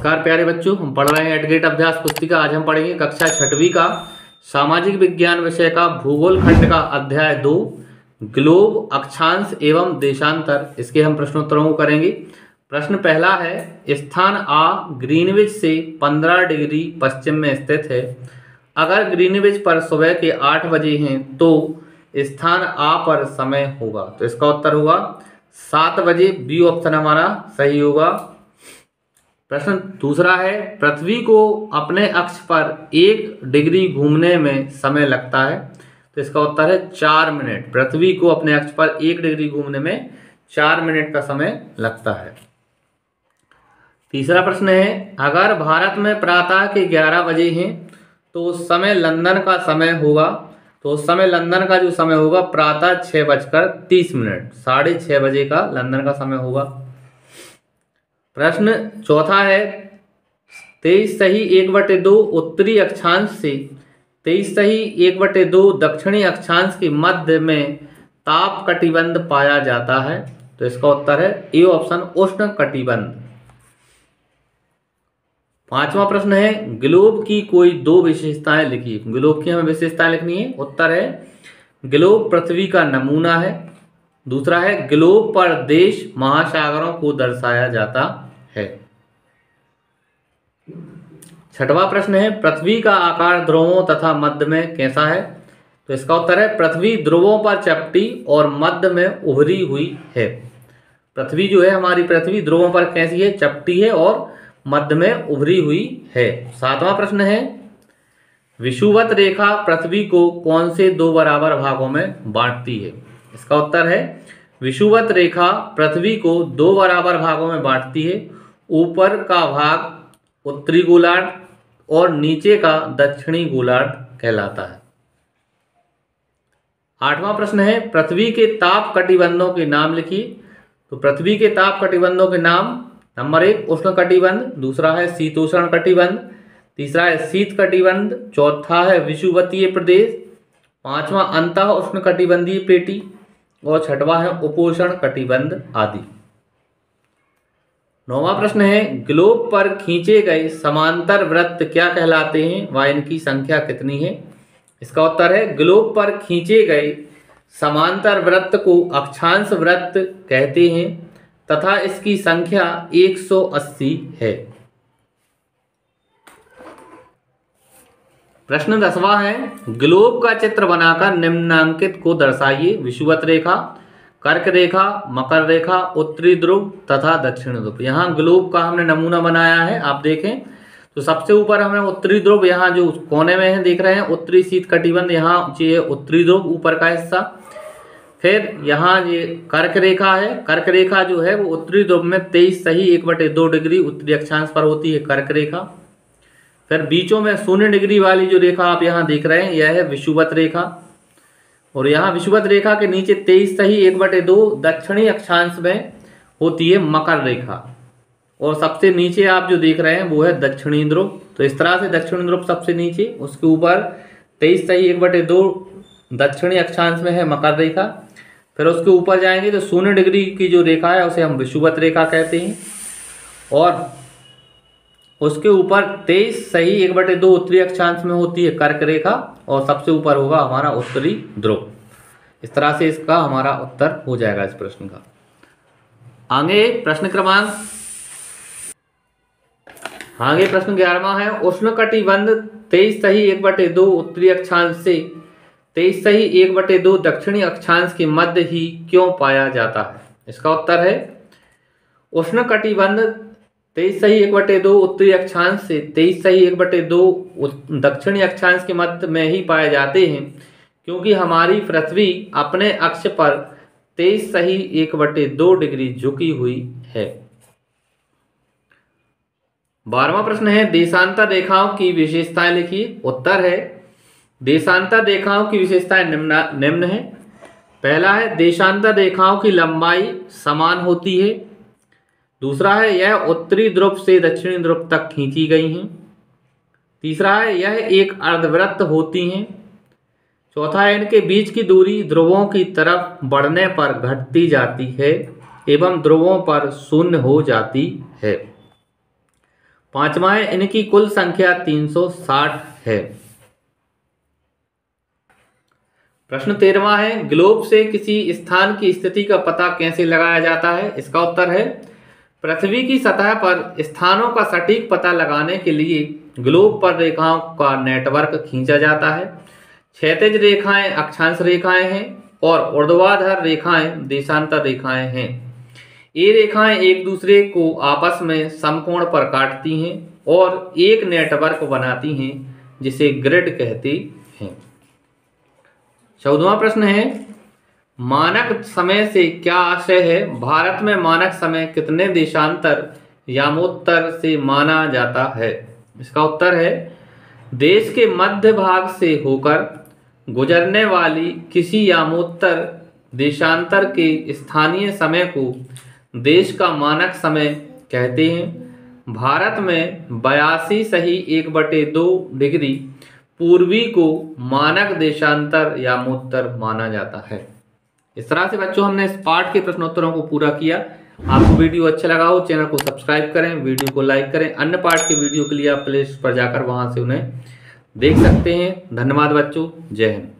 नमस्कार प्यारे बच्चों, हम पढ़ रहे हैं एट गेट अभ्यास पुस्तिका। आज हम पढ़ेंगे कक्षा 6वीं का सामाजिक विज्ञान विषय का भूगोल खंड का अध्याय 2 ग्लोब, अक्षांश एवं देशांतर। इसके हम प्रश्नोत्तरों को करेंगे। प्रश्न पहला है, स्थान आ ग्रीनविच से 15 डिग्री पश्चिम में स्थित है। अगर ग्रीनविच पर सुबह के 8 बजे हैं तो स्थान आ पर समय होगा। तो इसका उत्तर होगा 7 बजे। बी ऑप्शन हमारा सही होगा। प्रश्न दूसरा है, पृथ्वी को अपने अक्ष पर 1 डिग्री घूमने में समय लगता है। तो इसका उत्तर है 4 मिनट। पृथ्वी को अपने अक्ष पर 1 डिग्री घूमने में 4 मिनट का समय लगता है। तीसरा प्रश्न है, अगर भारत में प्रातः के 11 बजे हैं तो उस समय लंदन का समय होगा। तो उस समय लंदन का जो समय होगा प्रातः 6:30, 6:30 बजे का लंदन का समय होगा। प्रश्न चौथा है, 23 सही 1/2 उत्तरी अक्षांश से 23 सही 1/2 दक्षिणी अक्षांश के मध्य में ताप कटिबंध पाया जाता है। तो इसका उत्तर है ए ऑप्शन उष्ण कटिबंध। पांचवा प्रश्न है, ग्लोब की कोई 2 विशेषताएं लिखिए। ग्लोब की हमें विशेषताएं लिखनी है। उत्तर है, ग्लोब पृथ्वी का नमूना है। दूसरा है, ग्लोब पर देश महासागरों को दर्शाया जाता है। छठवां प्रश्न है, पृथ्वी का आकार ध्रुवों तथा मध्य में कैसा है। तो इसका उत्तर है, पृथ्वी ध्रुवों पर चपटी और मध्य में उभरी हुई है। पृथ्वी जो है हमारी पृथ्वी ध्रुवों पर कैसी है, चपटी है और मध्य में उभरी हुई है। सातवां प्रश्न है, विषुवत रेखा पृथ्वी को कौन से 2 बराबर भागों में बांटती है। इसका उत्तर है, विषुवत रेखा पृथ्वी को 2 बराबर भागों में बांटती है। ऊपर का भाग उत्तरी गोलार्ध और नीचे का दक्षिणी गोलार्ध कहलाता है। आठवां प्रश्न है, पृथ्वी के ताप कटिबंधों के नाम लिखिए। तो पृथ्वी के ताप कटिबंधों के नाम, नंबर 1 उष्ण कटिबंध, दूसरा है शीतोष्ण कटिबंध, तीसरा है शीत कटिबंध, चौथा है विषुवतीय प्रदेश, पांचवा अंतः उष्ण कटिबंधीय पेटी और छठवां है उपोष्ण कटिबंध आदि। 9वां प्रश्न है, ग्लोब पर खींचे गए समांतर वृत्त क्या कहलाते हैं व इनकी संख्या कितनी है। इसका उत्तर है, ग्लोब पर खींचे गए समांतर वृत्त को अक्षांश वृत्त कहते हैं तथा इसकी संख्या 180 है। प्रश्न 10वां है, ग्लोब का चित्र बनाकर निम्नांकित को दर्शाइए। विषुवत रेखा, कर्क रेखा, मकर रेखा, उत्तरी ध्रुव तथा दक्षिण ध्रुव। यहाँ ग्लोब का हमने नमूना बनाया है। आप देखें तो सबसे ऊपर हमने उत्तरी ध्रुव, यहाँ जो कोने में है देख रहे हैं, उत्तरी शीत कटिबंध, यहाँ ये उत्तरी ध्रुव ऊपर का हिस्सा। फिर यहाँ ये कर्क रेखा है। कर्क रेखा जो है वो उत्तरी ध्रुव में 23 सही 1/2 डिग्री उत्तरी अक्षांश पर होती है कर्क रेखा। फिर बीचों में 0 डिग्री वाली जो रेखा आप यहाँ देख रहे हैं यह है विषुवत रेखा। और यहाँ विषुवत रेखा के नीचे 23 सही 1/2 दक्षिणी अक्षांश में होती है मकर रेखा। और सबसे नीचे आप जो देख रहे हैं वो है दक्षिणी ध्रुव। तो इस तरह से दक्षिणी ध्रुव सबसे नीचे, उसके ऊपर 23 सही 1/2 दक्षिणी अक्षांश में है मकर रेखा। फिर उसके ऊपर जाएंगे तो 0 डिग्री की जो रेखा है उसे हम विषुवत रेखा कहते हैं। और उसके ऊपर 23 सही 1/2 उत्तरी अक्षांश में होती है कर्क रेखा और सबसे ऊपर होगा हमारा उत्तरी ध्रुव। इस तरह से इसका हमारा उत्तर हो जाएगा इस प्रश्न का। आगे प्रश्न 11वां है, उष्णकटिबंध 23 सही 1/2 उत्तरी अक्षांश से 23 सही 1/2 दक्षिणी अक्षांश के मध्य ही क्यों पाया जाता है। इसका उत्तर है, उष्णकटिबंध 23 सही 1/2 उत्तरी अक्षांश से 23 सही 1/2 दक्षिणी अक्षांश के मध्य में ही पाए जाते हैं क्योंकि हमारी पृथ्वी अपने अक्ष पर 23 सही 1/2 डिग्री झुकी हुई है। 12वां प्रश्न है, देशांतर रेखाओं की विशेषताएं लिखिए। उत्तर है, देशांतर रेखाओं की विशेषताएं निम्न है। पहला है, देशांतर रेखाओं की लंबाई समान होती है। दूसरा है, यह उत्तरी ध्रुव से दक्षिणी ध्रुव तक खींची गई हैं। तीसरा है, यह एक अर्धवृत्त होती हैं। चौथा है, इनके बीच की दूरी ध्रुवों की तरफ बढ़ने पर घटती जाती है एवं ध्रुवों पर शून्य हो जाती है। 5वां है इनकी कुल संख्या 360 है। प्रश्न 13वां है ग्लोब से किसी स्थान की स्थिति का पता कैसे लगाया जाता है। इसका उत्तर है पृथ्वी की सतह पर स्थानों का सटीक पता लगाने के लिए ग्लोब पर रेखाओं का नेटवर्क खींचा जाता है। क्षैतिज रेखाएं अक्षांश रेखाएं हैं और ऊर्ध्वाधर रेखाएं देशांतर रेखाएं हैं। ये रेखाएं एक दूसरे को आपस में समकोण पर काटती हैं और एक नेटवर्क बनाती हैं जिसे ग्रिड कहते हैं। 14वां प्रश्न है मानक समय से क्या आशय है। भारत में मानक समय कितने देशांतर यामोत्तर से माना जाता है। इसका उत्तर है देश के मध्य भाग से होकर गुजरने वाली किसी यामोत्तर देशांतर के स्थानीय समय को देश का मानक समय कहते हैं। भारत में 82.1/2 डिग्री पूर्वी को मानक देशांतर यामोत्तर माना जाता है। इस तरह से बच्चों हमने इस पाठ के प्रश्नोत्तरों को पूरा किया। आपको वीडियो अच्छा लगा हो चैनल को सब्सक्राइब करें, वीडियो को लाइक करें। अन्य पाठ के वीडियो के लिए आप प्ले लिस्ट पर जाकर वहां से उन्हें देख सकते हैं। धन्यवाद बच्चों, जय हिंद।